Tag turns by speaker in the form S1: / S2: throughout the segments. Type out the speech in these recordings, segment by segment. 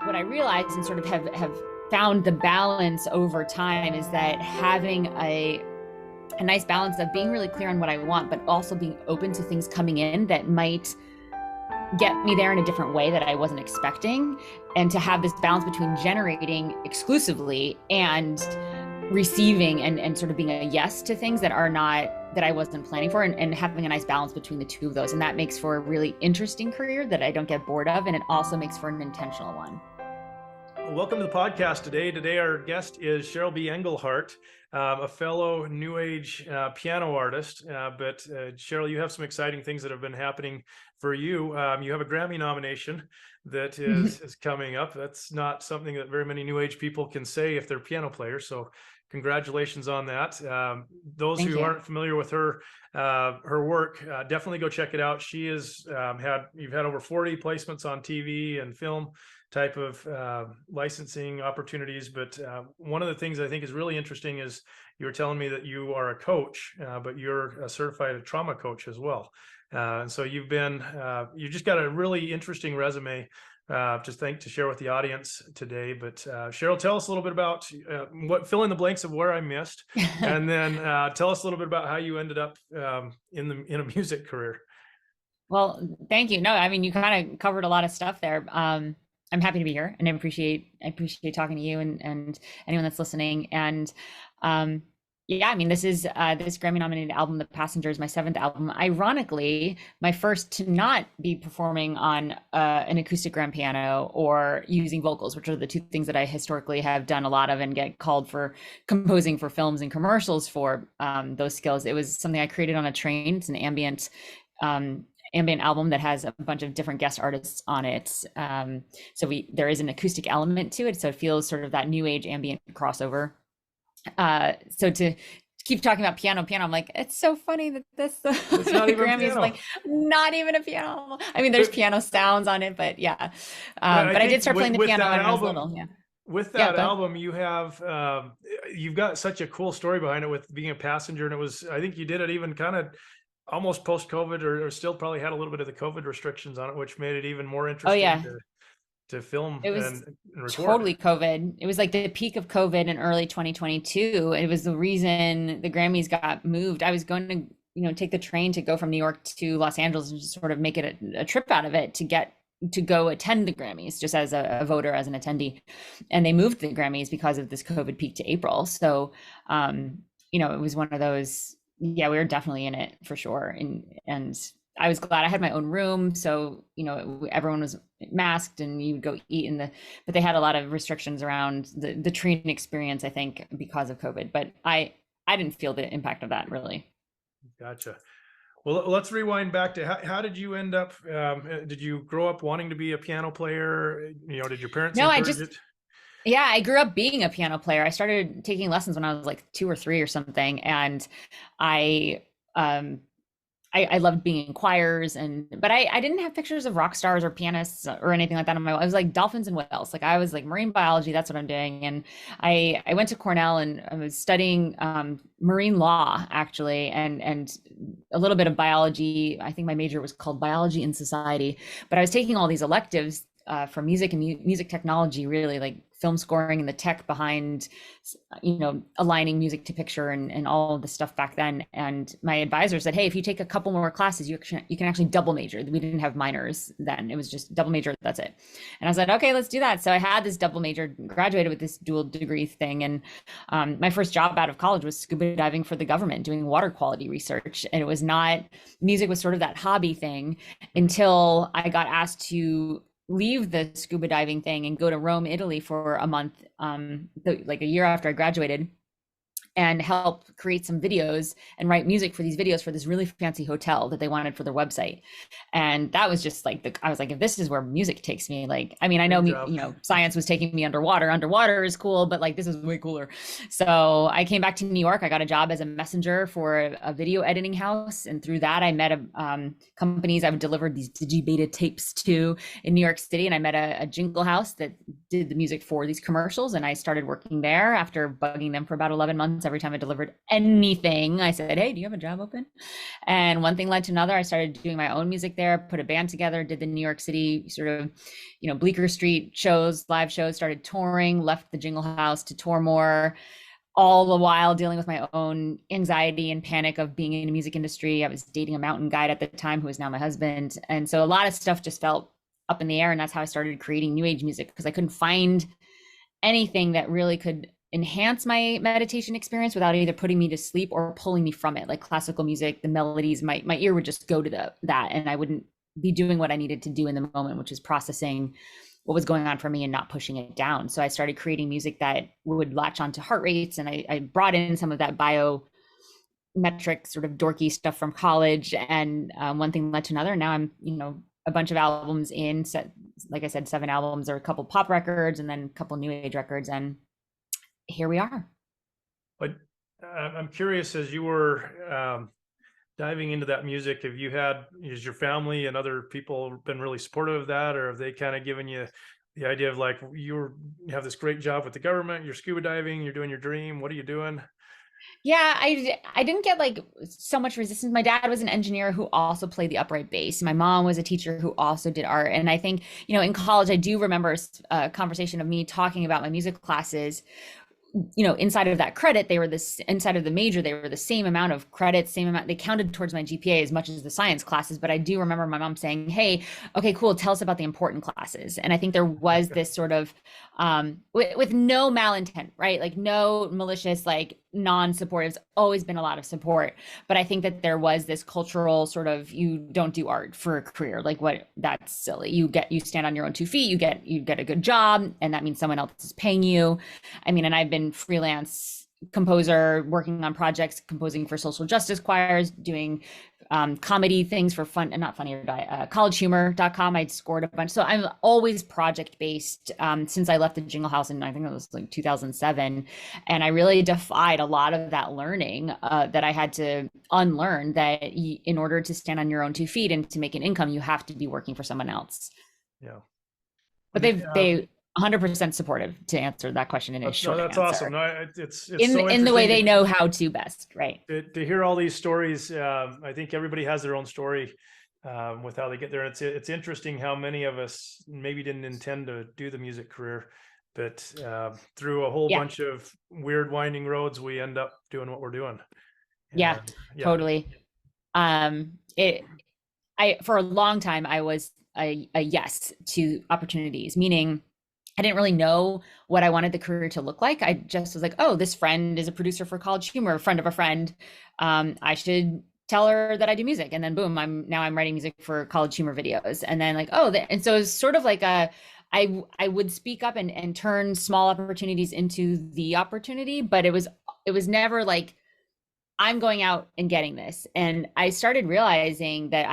S1: what I realized and sort of have found the balance over time is that having a nice balance of being really clear on what I want, but also being open to things coming in that might get me there in a different way that I wasn't expecting, and to have this balance between generating exclusively and receiving and sort of being a yes to things that are not, that I wasn't planning for, and having a nice balance between the two of those. And that makes for a really interesting career that I don't get bored of, and it also makes for an intentional one.
S2: Welcome to the podcast today. Today our guest is Cheryl B. Engelhardt, a fellow Newage piano artist. But Cheryl, you have some exciting things that have been happening for you. You have a Grammy nomination that is coming up. That's not something that very many Newage people can say if they're piano players. So congratulations on that. Those
S1: Thank
S2: who
S1: you.
S2: aren't familiar with her work, definitely go check it out. She is you've had over 40 placements on TV and film type of licensing opportunities. But one of the things I think is really interesting is you were telling me that you are a coach, but you're a certified trauma coach as well. And so you just got a really interesting resume to share with the audience today. But Cheryl, tell us a little bit about fill in the blanks of where I missed, and then tell us a little bit about how you ended up in a music career.
S1: Well, thank you. No, I mean, you kind of covered a lot of stuff there. I'm happy to be here, and I appreciate talking to you and anyone that's listening. And yeah, I mean, this Grammy nominated album, The Passenger, is my 7th album. Ironically, my first to not be performing on an acoustic grand piano or using vocals, which are the two things that I historically have done a lot of and get called for composing for films and commercials for those skills. It was something I created on a train. It's an ambient album that has a bunch of different guest artists on it. So there is an acoustic element to it. So it feels sort of that new age ambient crossover. So to keep talking about piano, I'm like, it's so funny that it's not even Grammy is like not even a piano. I mean, there's piano sounds on it, but yeah. But I did start playing the piano when I was little. Yeah.
S2: With that album, you've got such a cool story behind it with being a passenger. And I think you did it even kind of almost post-COVID, or still probably had a little bit of the COVID restrictions on it, which made it even more interesting to film. It was and record.
S1: Totally COVID. It was like the peak of COVID in early 2022. It was the reason the Grammys got moved. I was going to, take the train to go from New York to Los Angeles and just sort of make it a trip out of it to go attend the Grammys just as a voter, as an attendee. And they moved the Grammys because of this COVID peak to April. So, it was one of those. Yeah, we were definitely in it for sure. And I was glad I had my own room. So, everyone was masked and you would go eat but they had a lot of restrictions around the train experience, I think, because of COVID. But I didn't feel the impact of that really.
S2: Gotcha. Well, let's rewind back to how did you end up, did you grow up wanting to be a piano player? Did your parents encourage it?
S1: Yeah, I grew up being a piano player. I started taking lessons when I was like 2 or 3 or something. And I loved being in choirs, but I didn't have pictures of rock stars or pianists or anything like that on my wall. I was like dolphins and whales. Like I was like marine biology, that's what I'm doing. And I went to Cornell and I was studying marine law actually, and a little bit of biology. I think my major was called biology and society, but I was taking all these electives for music and music technology, really, like film scoring and the tech behind, aligning music to picture and all of the stuff back then. And my advisor said, hey, if you take a couple more classes, you can actually double major. We didn't have minors then. It was just double major. That's it. And I was like, okay, let's do that. So I had this double major, graduated with this dual degree thing. And my first job out of college was scuba diving for the government, doing water quality research. And it was not, music was sort of that hobby thing until I got asked to leave the scuba diving thing and go to Rome, Italy for a month, like a year after I graduated, and help create some videos and write music for these videos for this really fancy hotel that they wanted for their website. And that was just like, I was like, if this is where music takes me, like, I mean, I know, science was taking me underwater is cool, but like, this is way cooler. So I came back to New York. I got a job as a messenger for a video editing house. And through that, I met companies I would deliver these digibeta tapes to in New York City. And I met a jingle house that did the music for these commercials. And I started working there after bugging them for about 11 months months. Every time I delivered anything, I said, hey, do you have a job open? And one thing led to another. I started doing my own music there, put a band together, did the New York City sort of, Bleecker Street shows, live shows, started touring, left the Jingle House to tour more, all the while dealing with my own anxiety and panic of being in the music industry. I was dating a mountain guide at the time who is now my husband. And so a lot of stuff just felt up in the air. And that's how I started creating new age music, because I couldn't find anything that really could enhance my meditation experience without either putting me to sleep or pulling me from it. Like classical music, the melodies, my ear would just go to that, and I wouldn't be doing what I needed to do in the moment, which is processing what was going on for me and not pushing it down. So I started creating music that would latch onto heart rates, and I brought in some of that biometric sort of dorky stuff from college, and one thing led to another. Now I'm, a bunch of albums in, like I said, 7 albums, or a couple pop records, and then a couple new age records, and here we are.
S2: But I'm curious, as you were diving into that music, has your family and other people been really supportive of that, or have they kind of given you the idea of like, you have this great job with the government, you're scuba diving, you're doing your dream, what are you doing?
S1: Yeah, I didn't get like so much resistance. My dad was an engineer who also played the upright bass. My mom was a teacher who also did art. And I think, in college, I do remember a conversation of me talking about my music classes. Inside of that credit, inside of the major, they were the same amount of credits, same amount. They counted towards my GPA as much as the science classes. But I do remember my mom saying, hey, okay, cool, tell us about the important classes. And I think there was this sort of, with no malintent, right? Like no malicious, like non-supportive, always been a lot of support. But I think that there was this cultural sort of, you don't do art for a career. Like that's silly. You stand on your own 2 feet, you get a good job, and that means someone else is paying you. I mean, and I've been freelance composer, working on projects, composing for social justice choirs, doing comedy things for fun, and not funny or die, collegehumor.com. I'd scored a bunch. So I'm always project based since I left the Jingle House in, I think it was like 2007. And I really defied a lot of that learning that I had to unlearn, that in order to stand on your own 2 feet and to make an income, you have to be working for someone else.
S2: Yeah.
S1: But they 100% supportive, to answer that question in a short
S2: that's
S1: answer.
S2: awesome. No, it's
S1: in the way they know how to best, right?
S2: To hear all these stories, I think everybody has their own story with how they get there. It's interesting how many of us maybe didn't intend to do the music career, but through a whole bunch of weird winding roads, we end up doing what we're doing.
S1: Yeah, totally. For a long time, I was a yes to opportunities, meaning I didn't really know what I wanted the career to look like. I just was like, oh, this friend is a producer for College Humor, a friend of a friend. I should tell her that I do music. And then boom, I'm writing music for College Humor videos. And then like, and so it's sort of like I would speak up and turn small opportunities into the opportunity, but it was never like, I'm going out and getting this. And I started realizing that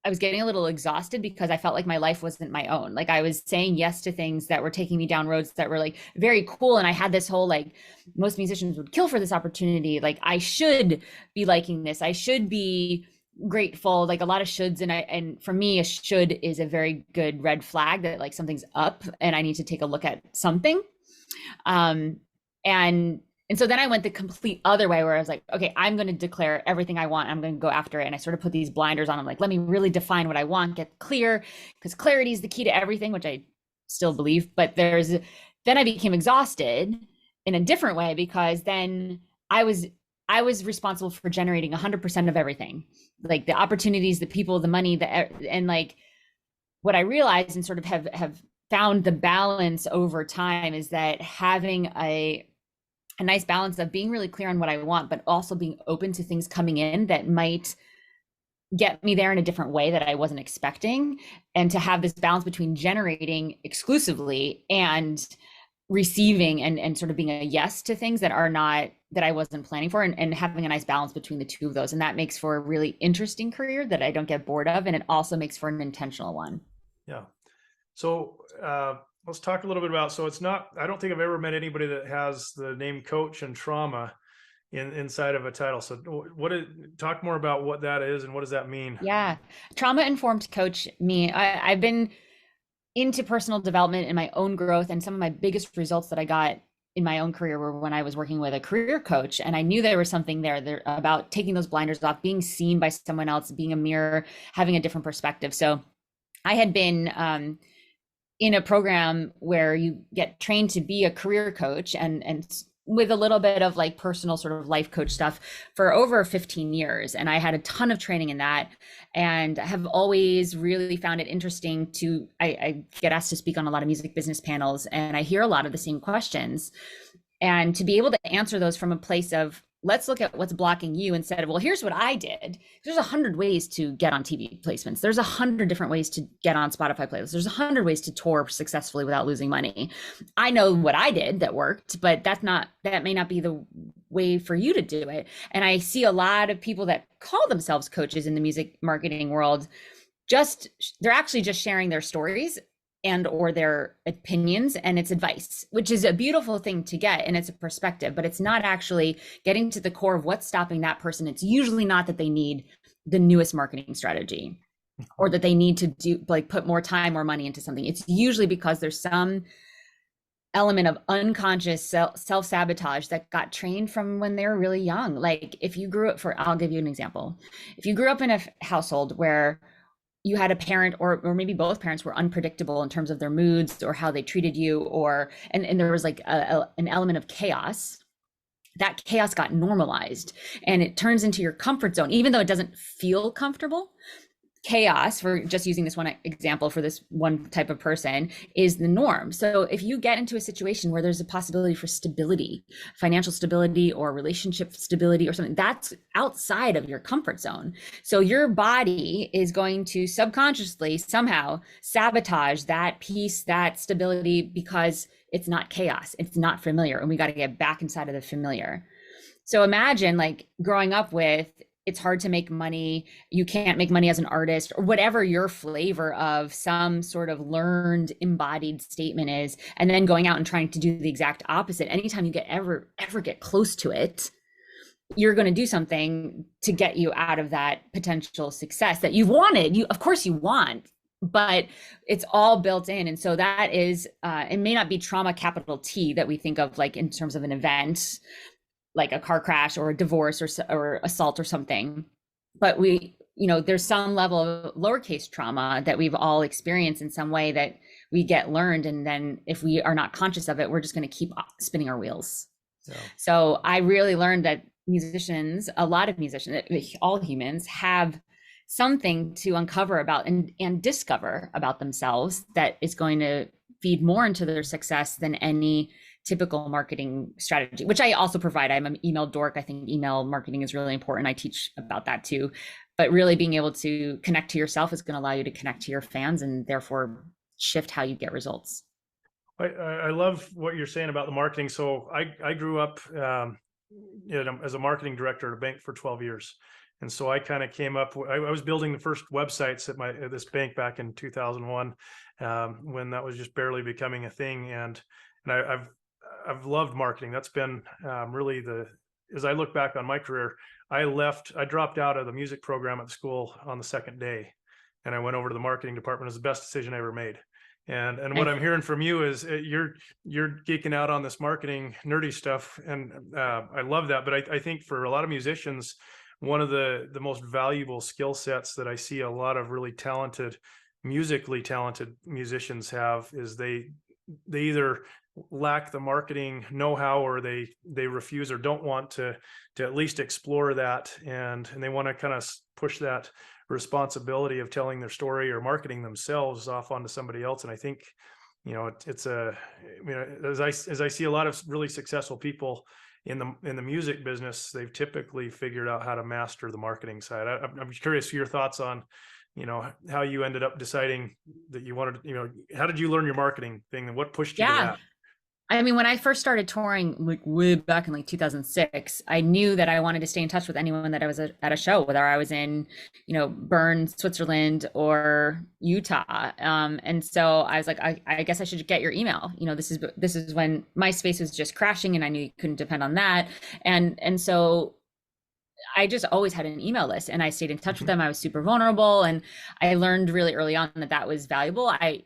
S1: I was getting a little exhausted because I felt like my life wasn't my own. Like I was saying yes to things that were taking me down roads that were like very cool. And I had this whole, like, most musicians would kill for this opportunity. Like I should be liking this. I should be grateful, like a lot of shoulds. And for me, a should is a very good red flag that like something's up and I need to take a look at something. And so then I went the complete other way, where I was like, okay, I'm going to declare everything I want. I'm going to go after it. And I sort of put these blinders on. I'm like, let me really define what I want, get clear, because clarity is the key to everything, which I still believe. But then I became exhausted in a different way, because then I was responsible for generating 100% of everything, like the opportunities, the people, the money, and like what I realized and sort of have found the balance over time is that having a nice balance of being really clear on what I want, but also being open to things coming in that might get me there in a different way that I wasn't expecting. And to have this balance between generating exclusively and receiving and sort of being a yes to things that I wasn't planning for, and having a nice balance between the two of those. And that makes for a really interesting career that I don't get bored of. And it also makes for an intentional one.
S2: Yeah. So, let's talk a little bit about, so it's not, I don't think I've ever met anybody that has the name coach and trauma inside of a title. So talk more about what that is and what does that mean?
S1: Yeah. Trauma informed coach, I've been into personal development and my own growth, and some of my biggest results that I got in my own career were when I was working with a career coach, and I knew there was something there about taking those blinders off, being seen by someone else, being a mirror, having a different perspective. So I had been in a program where you get trained to be a career coach, and with a little bit of like personal sort of life coach stuff for over 15 years. And I had a ton of training in that, and have always really found it interesting to, I get asked to speak on a lot of music business panels, and I hear a lot of the same questions. And to be able to answer those from a place of, let's look at what's blocking you instead of, well, here's what I did. There's 100 ways to get on TV placements. There's 100 different ways to get on Spotify playlists. There's 100 ways to tour successfully without losing money. I know what I did that worked, but that may not be the way for you to do it. And I see a lot of people that call themselves coaches in the music marketing world, they're actually just sharing their stories and or their opinions, and it's advice, which is a beautiful thing to get, and it's a perspective, but it's not actually getting to the core of what's stopping that person. It's usually not that they need the newest marketing strategy or that they need to do like put more time or money into something. It's usually because there's some element of unconscious self-sabotage that got trained from when they were really young. Like if you grew up I'll give you an example. If you grew up in a household where you had a parent or maybe both parents were unpredictable in terms of their moods or how they treated you, and there was like an element of chaos, that chaos got normalized and it turns into your comfort zone, even though it doesn't feel comfortable. Chaos, for just using this one example for this one type of person, is the norm. So if you get into a situation where there's a possibility for stability, financial stability or relationship stability or something, that's outside of your comfort zone. So your body is going to subconsciously somehow sabotage that peace, that stability, because it's not chaos, it's not familiar, and we got to get back inside of the familiar. So imagine like growing up with, it's hard to make money, you can't make money as an artist, or whatever your flavor of some sort of learned embodied statement is, and then going out and trying to do the exact opposite. Anytime you ever get close to it, you're going to do something to get you out of that potential success that you've wanted. Of course you want, but it's all built in. And so that is, it may not be trauma, capital T, that we think of like in terms of an event, like a car crash or a divorce or assault or something. But there's some level of lowercase trauma that we've all experienced in some way that we get learned. And then if we are not conscious of it, we're just going to keep spinning our wheels. Yeah. So I really learned that a lot of musicians, all humans have something to uncover about and discover about themselves that is going to feed more into their success than any typical marketing strategy, which I also provide. I'm an email dork. I think email marketing is really important. I teach about that too. But really being able to connect to yourself is going to allow you to connect to your fans and therefore shift how you get results.
S2: I love what you're saying about the marketing. So I grew up as a marketing director at a bank for 12 years. And so I kind of came up, I was building the first websites at this bank back in 2001, when that was just barely becoming a thing. And I've loved marketing. That's been really as I look back on my career, I dropped out of the music program at the school on the second day, and I went over to the marketing department. It was the best decision I ever made. And what I'm hearing from you is you're geeking out on this marketing nerdy stuff, and I love that. But I think for a lot of musicians, one of the most valuable skill sets that I see a lot of really musically talented musicians have is they either lack the marketing know-how, or they refuse or don't want to at least explore that, and they want to kind of push that responsibility of telling their story or marketing themselves off onto somebody else. And I think as I see a lot of really successful people in the music business, they've typically figured out how to master the marketing side. I'm curious for your thoughts on how you ended up deciding that you wanted, how did you learn your marketing thing, and what pushed you to that?
S1: I mean, when I first started touring, like way back in like 2006, I knew that I wanted to stay in touch with anyone that I was at a show, whether I was in, Bern, Switzerland, or Utah. And so I was like, I guess I should get your email. This is when MySpace was just crashing, and I knew you couldn't depend on that. And so I just always had an email list, and I stayed in touch with them. I was super vulnerable, and I learned really early on that was valuable. I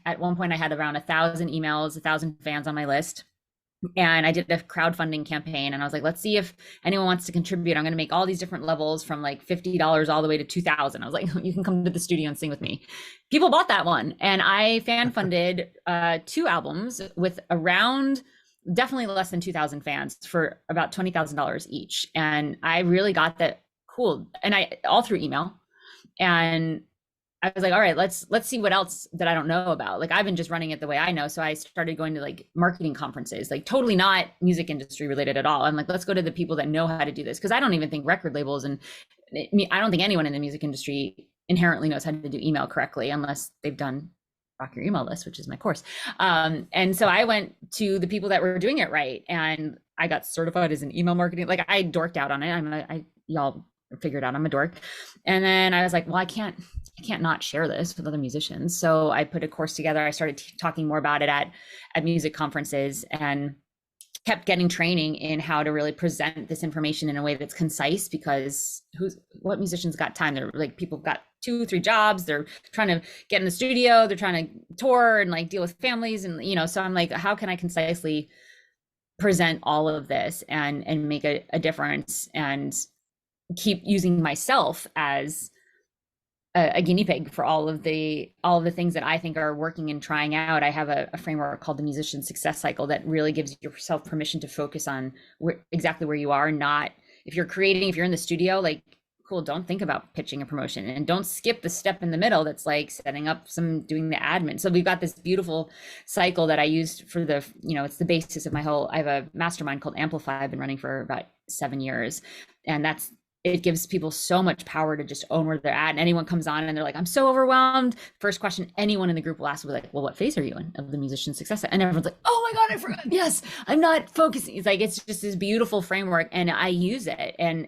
S1: at one point I had around 1,000 emails, 1,000 fans on my list. And I did a crowdfunding campaign, and I was like, let's see if anyone wants to contribute. I'm going to make all these different levels from like $50 all the way to 2,000. I was like, you can come to the studio and sing with me. People bought that one, and I fan funded 2 albums with around definitely less than 2,000 fans for about $20,000 each. And I really got that cool, and I all through email. And I was like, all right, let's see what else that I don't know about. Like, I've been just running it the way I know. So I started going to like marketing conferences, like totally not music industry related at all. I'm like, let's go to the people that know how to do this. Cause I don't even think record labels and I don't think anyone in the music industry inherently knows how to do email correctly unless they've done Rock Your Email List, which is my course. And so I went to the people that were doing it right. And I got certified as an email marketing. Like, I dorked out on it. Y'all figured out I'm a dork. And then I was like, well, I can't not share this with other musicians. So I put a course together. I started talking more about it at music conferences, and kept getting training in how to really present this information in a way that's concise, because what musicians got time? They're like, people got 2-3 jobs. They're trying to get in the studio. They're trying to tour and like deal with families. And, so I'm like, how can I concisely present all of this and make a difference, and keep using myself as a guinea pig for all of the things that I think are working and trying out. I have a framework called the Musician Success Cycle that really gives yourself permission to focus on exactly where you are. Not, if you're in the studio, like, cool, don't think about pitching a promotion, and don't skip the step in the middle that's like setting up doing the admin. So we've got this beautiful cycle that I used for it's the basis of my whole, I have a mastermind called AMPLIFY. I've been running for about 7 years, and it gives people so much power to just own where they're at. And anyone comes on and they're like, I'm so overwhelmed. First question anyone in the group will ask will be like, well, what phase are you in of the musician success? And everyone's like, oh my God, I forgot. Yes, I'm not focusing. It's like, it's just this beautiful framework, and I use it. And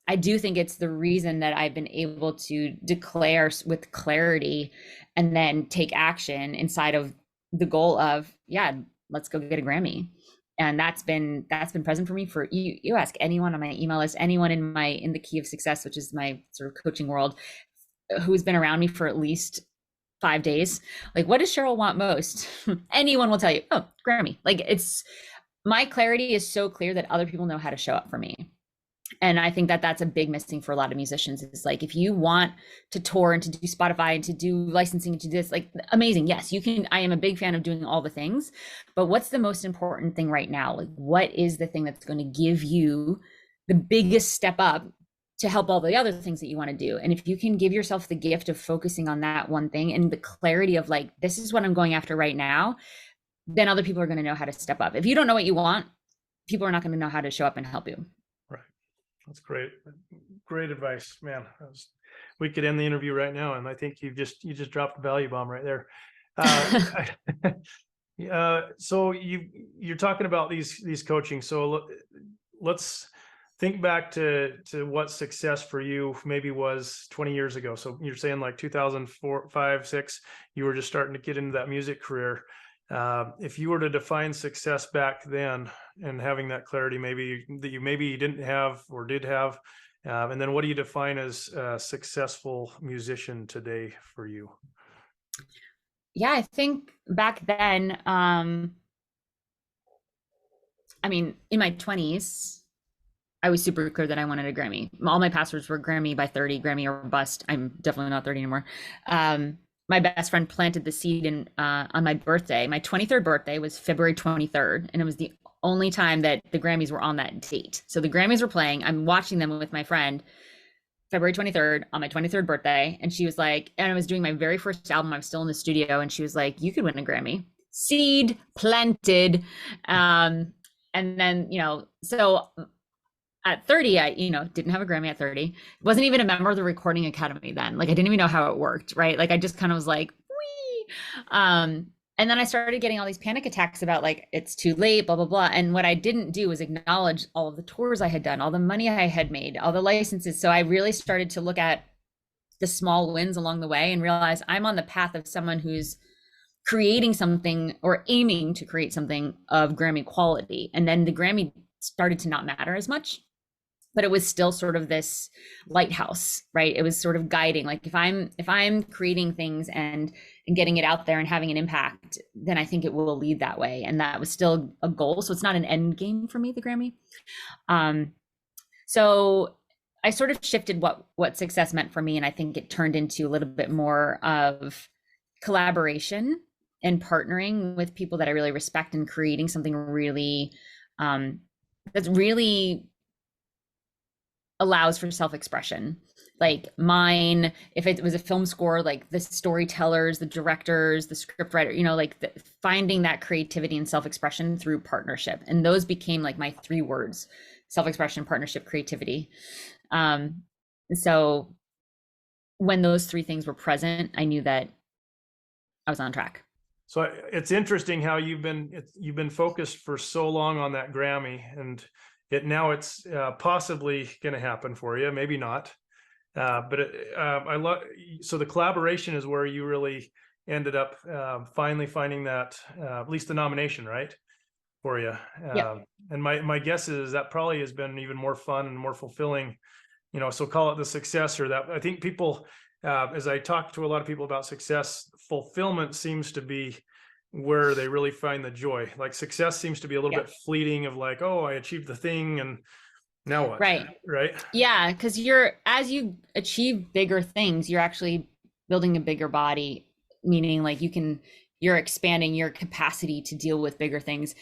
S1: I do think it's the reason that I've been able to declare with clarity and then take action inside of the goal of, yeah, let's go get a Grammy. And that's been present for me for you ask anyone on my email list, anyone in the Key of Success, which is my sort of coaching world, who's been around me for at least 5 days. Like, what does Cheryl want most? Anyone will tell you, oh, Grammy. Like, it's, my clarity is so clear that other people know how to show up for me. And I think that that's a big missing for a lot of musicians. Is like, if you want to tour and to do Spotify and to do licensing and to do this, like, amazing. Yes, you can. I am a big fan of doing all the things, but what's the most important thing right now? Like, what is the thing that's going to give you the biggest step up to help all the other things that you want to do? And if you can give yourself the gift of focusing on that one thing and the clarity of like, this is what I'm going after right now, then other people are going to know how to step up. If you don't know what you want, people are not going to know how to show up and help you.
S2: That's great. Great advice, man. We could end the interview right now, and I think you just dropped a value bomb right there. So you're talking about these coaching. So let's think back to what success for you maybe was 20 years ago. So you're saying like 2004, 5, 6, you were just starting to get into that music career. If you were to define success back then, and having that clarity maybe that you didn't have or did have, and then what do you define as a successful musician today for you?
S1: Yeah, I think back then, I mean, in my 20s, I was super clear that I wanted a Grammy. All my passwords were Grammy by 30, Grammy or bust. I'm definitely not 30 anymore. My best friend planted the seed on my birthday. My 23rd birthday was February 23rd, and it was the only time that the Grammys were on that date. So the Grammys were playing. I'm watching them with my friend February 23rd on my 23rd birthday. And she was like, and I was doing my very first album. I was still in the studio, and she was like, you could win a Grammy. Seed planted. And then, so at 30, I, didn't have a Grammy at 30. Wasn't even a member of the Recording Academy then. Like, I didn't even know how it worked, right? Like, I just kind of was like, wee. And then I started getting all these panic attacks about like, it's too late, blah, blah, blah. And what I didn't do was acknowledge all of the tours I had done, all the money I had made, all the licenses. So I really started to look at the small wins along the way and realize I'm on the path of someone who's creating something or aiming to create something of Grammy quality. And then the Grammy started to not matter as much, but it was still sort of this lighthouse, right? It was sort of guiding. Like, if I'm creating things and and getting it out there and having an impact, then I think it will lead that way. And that was still a goal. So it's not an end game for me, the Grammy. So I sort of shifted what success meant for me. And I think it turned into a little bit more of collaboration and partnering with people that I really respect and creating something really that's really allows for self-expression. Like mine, if it was a film score, like the storytellers, the directors, the script writer, like finding that creativity and self-expression through partnership. And those became like my 3 words: self-expression, partnership, creativity. So when those 3 things were present, I knew that I was on track.
S2: So it's interesting how you've been focused for so long on that Grammy, and now it's possibly going to happen for you, maybe not. But I love, so the collaboration is where you really ended up finally finding that, at least the nomination, right, for you.
S1: Yeah.
S2: And my guess is that probably has been even more fun and more fulfilling, so call it the success, or that. I think people, as I talk to a lot of people about success, fulfillment seems to be where they really find the joy. Like success seems to be a little bit fleeting, of like, oh, I achieved the thing and now what?
S1: Right. Yeah, because as you achieve bigger things, you're actually building a bigger body, meaning like you're expanding your capacity to deal with bigger things.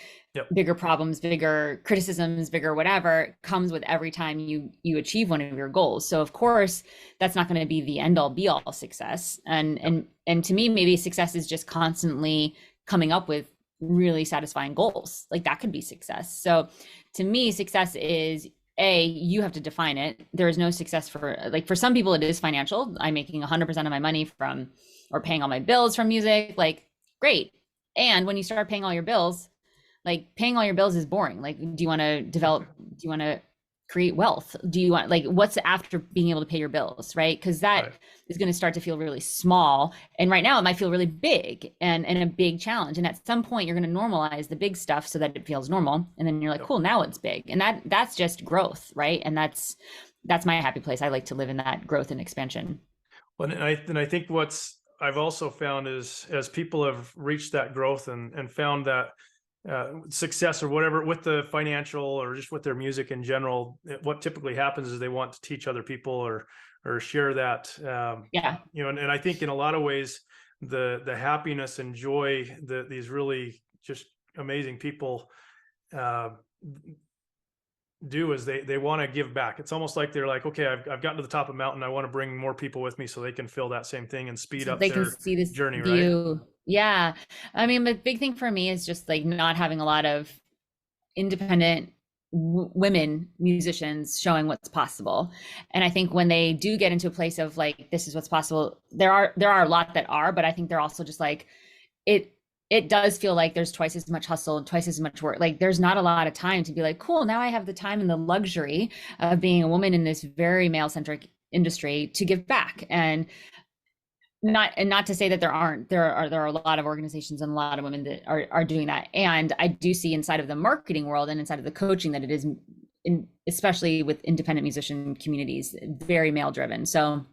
S1: Bigger problems, bigger criticisms, bigger whatever comes with every time you achieve one of your goals. So of course that's not going to be the end all be all success. And to me, maybe success is just constantly coming up with really satisfying goals. Like that could be success. So to me, success is, you have to define it. There is no success for some people it is financial. I'm making 100% of my money from, or paying all my bills from music. Like great. And when you start paying all your bills, like paying all your bills is boring. Like, do you want to create wealth? Do you want, like, what's after being able to pay your bills, right? Because that is going to start to feel really small. And right now it might feel really big and a big challenge. And at some point you're going to normalize the big stuff so that it feels normal. And then you're like, cool, now it's big. And that's just growth, right? And that's my happy place. I like to live in that growth and expansion.
S2: Well, and I think what's I've also found is, as people have reached that growth and found that success or whatever with the financial or just with their music in general, what typically happens is they want to teach other people or share that. And I think in a lot of ways, the happiness and joy that these really just amazing people do is they want to give back. It's almost like they're like, okay, I've gotten to the top of the mountain. I want to bring more people with me so they can feel that same thing and speed up their journey, right?
S1: Yeah. I mean, the big thing for me is just like not having a lot of independent women musicians showing what's possible. And I think when they do get into a place of like, this is what's possible, there are a lot that are, but I think they're also just like, it does feel like there's twice as much hustle and twice as much work. Like there's not a lot of time to be like, cool, now I have the time and the luxury of being a woman in this very male-centric industry to give back. And not to say that there are a lot of organizations and a lot of women that are doing that. And I do see inside of the marketing world and inside of the coaching that it is, especially with independent musician communities, very male driven. So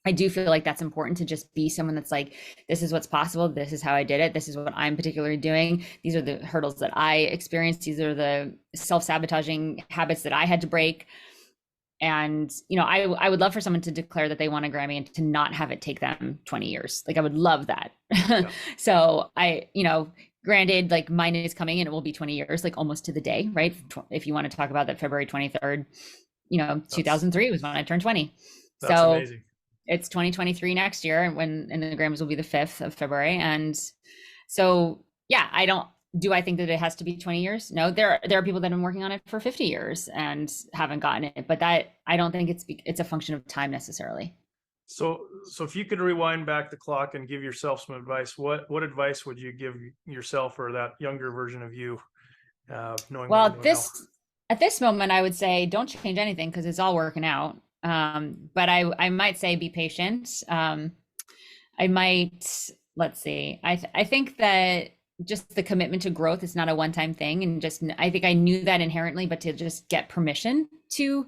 S1: I do feel like that's important to just be someone that's like, this is what's possible. This is how I did it. This is what I'm particularly doing. These are the hurdles that I experienced. These are the self-sabotaging habits that I had to break. And, I would love for someone to declare that they want a Grammy and to not have it take them 20 years. Like I would love that. Yeah. So granted, like mine is coming and it will be 20 years, like almost to the day, right? If you want to talk about that February 23rd, 2003 was when I turned 20.
S2: That's
S1: so
S2: amazing.
S1: It's 2023 next year and the Grammys will be the 5th of February. And so, yeah, do I think that it has to be 20 years? No, there are people that have been working on it for 50 years and haven't gotten it, but that I don't think it's a function of time necessarily. So
S2: if you could rewind back the clock and give yourself some advice, what advice would you give yourself or that younger version of you, knowing? Well,
S1: at this moment, I would say don't change anything because it's all working out. But I might say be patient. Let's see. I think that just the commitment to growth is not a one-time thing. And I think I knew that inherently, but to just get permission to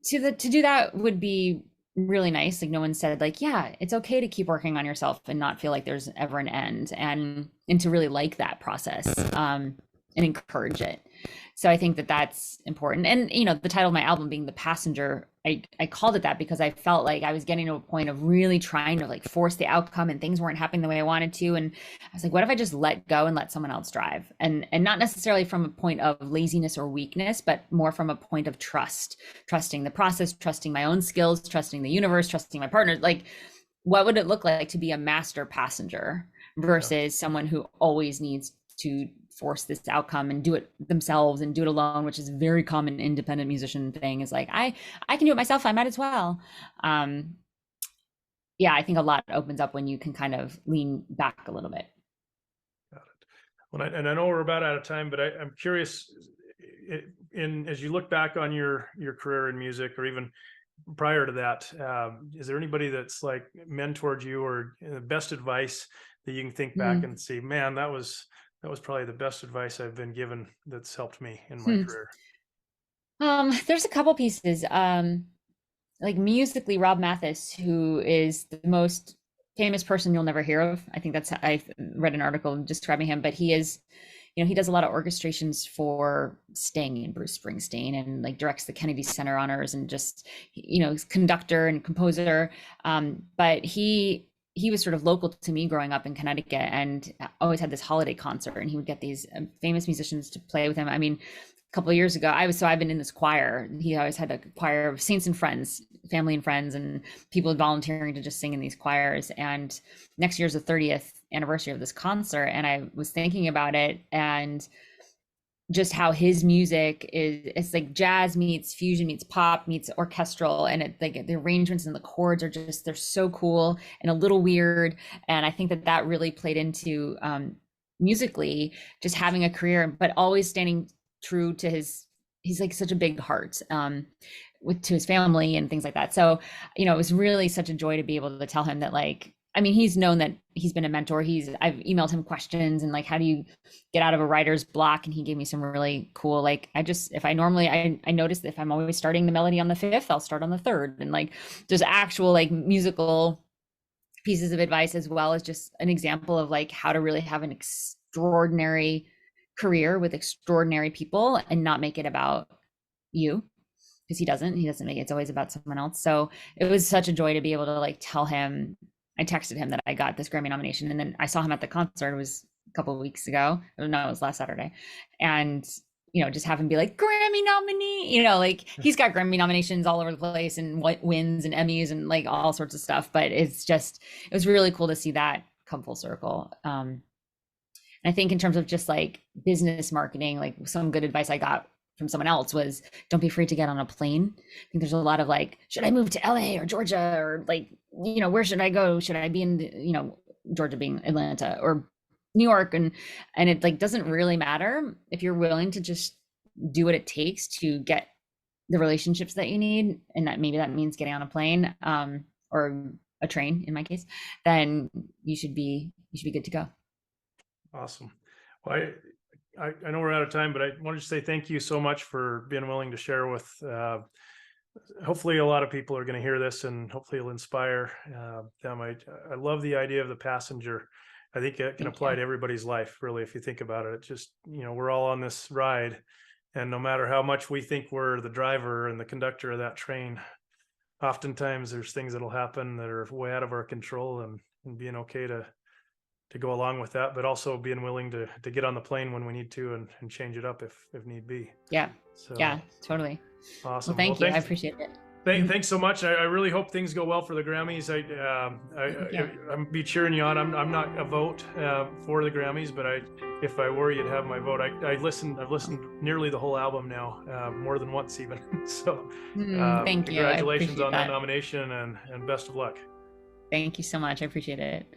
S1: do that would be really nice. Like no one said like, yeah, it's okay to keep working on yourself and not feel like there's ever an end, and to really like that process, and encourage it. So I think that that's important. And the title of my album being The Passenger, I called it that because I felt like I was getting to a point of really trying to like force the outcome, and things weren't happening the way I wanted to. And I was like, what if I just let go and let someone else drive? And not necessarily from a point of laziness or weakness, but more from a point of trusting the process, trusting my own skills, trusting the universe, trusting my partner. Like, what would it look like to be a master passenger versus someone who always needs to force this outcome and do it themselves and do it alone, which is a very common independent musician thing, is like, I can do it myself, I might as well. Yeah, I think a lot opens up when you can kind of lean back a little bit.
S2: Got it. Well, and I know we're about out of time, but I'm curious, as you look back on your career in music, or even prior to that, is there anybody that's like mentored you, or the best advice that you can think back and see, man, that was probably the best advice I've been given that's helped me in my career?
S1: There's a couple pieces. Like musically, Rob Mathis, who is the most famous person you'll never hear of. I think I read an article describing him, but he is, he does a lot of orchestrations for Sting and Bruce Springsteen, and like directs the Kennedy Center honors, and just, he's conductor and composer. But he was sort of local to me growing up in Connecticut, and always had this holiday concert, and he would get these famous musicians to play with him. I mean, a couple of years ago, I've been in this choir. He always had a choir of saints and friends, family and friends, and people volunteering to just sing in these choirs. And next year's the 30th anniversary of this concert, and I was thinking about it, and just how his music it's like jazz meets fusion meets pop meets orchestral, and it like the arrangements and the chords are just, they're so cool and a little weird. And I think that really played into musically, just having a career, but always standing true to he's like such a big heart to his family and things like that. So it was really such a joy to be able to tell him that, like, I mean, he's known that he's been a mentor. I've emailed him questions and like, how do you get out of a writer's block? And he gave me some really cool, like, I noticed that if I'm always starting the melody on the 5th, I'll start on the 3rd. And like, there's actual like musical pieces of advice, as well as just an example of like how to really have an extraordinary career with extraordinary people and not make it about you. Because he doesn't make it, it's always about someone else. So it was such a joy to be able to like tell him. I texted him that I got this Grammy nomination, and then I saw him at the concert. It was a couple of weeks ago. No, it was last Saturday. And, just have him be like, Grammy nominee, like he's got Grammy nominations all over the place, and what wins and Emmys and like all sorts of stuff. But it was really cool to see that come full circle. And I think in terms of just like business marketing, like some good advice I got from someone else was, don't be afraid to get on a plane. I think there's a lot of like, should I move to LA or Georgia, or like, where should I go? Should I be in, Georgia being Atlanta or New York? And it like doesn't really matter if you're willing to just do what it takes to get the relationships that you need. And that maybe that means getting on a plane, or a train in my case, then you should be good to go.
S2: Awesome. Well, I know we're out of time, but I wanted to say thank you so much for being willing to share with, hopefully a lot of people are going to hear this, and hopefully it'll inspire them. I love the idea of the passenger. I think it can apply to everybody's life, really, if you think about it. It's just, we're all on this ride, and no matter how much we think we're the driver and the conductor of that train, oftentimes there's things that'll happen that are way out of our control, and being okay to go along with that, but also being willing to get on the plane when we need to, and change it up if need be.
S1: Yeah.
S2: So,
S1: yeah, totally.
S2: Awesome.
S1: Well, thank you. I appreciate it.
S2: Thanks so much. I really hope things go well for the Grammys. I'm be cheering you on. I'm not a vote for the Grammys, but if I were, you'd have my vote. I've listened nearly the whole album now, more than once even. So
S1: thank you.
S2: Congratulations on that nomination, and best of luck.
S1: Thank you so much. I appreciate it.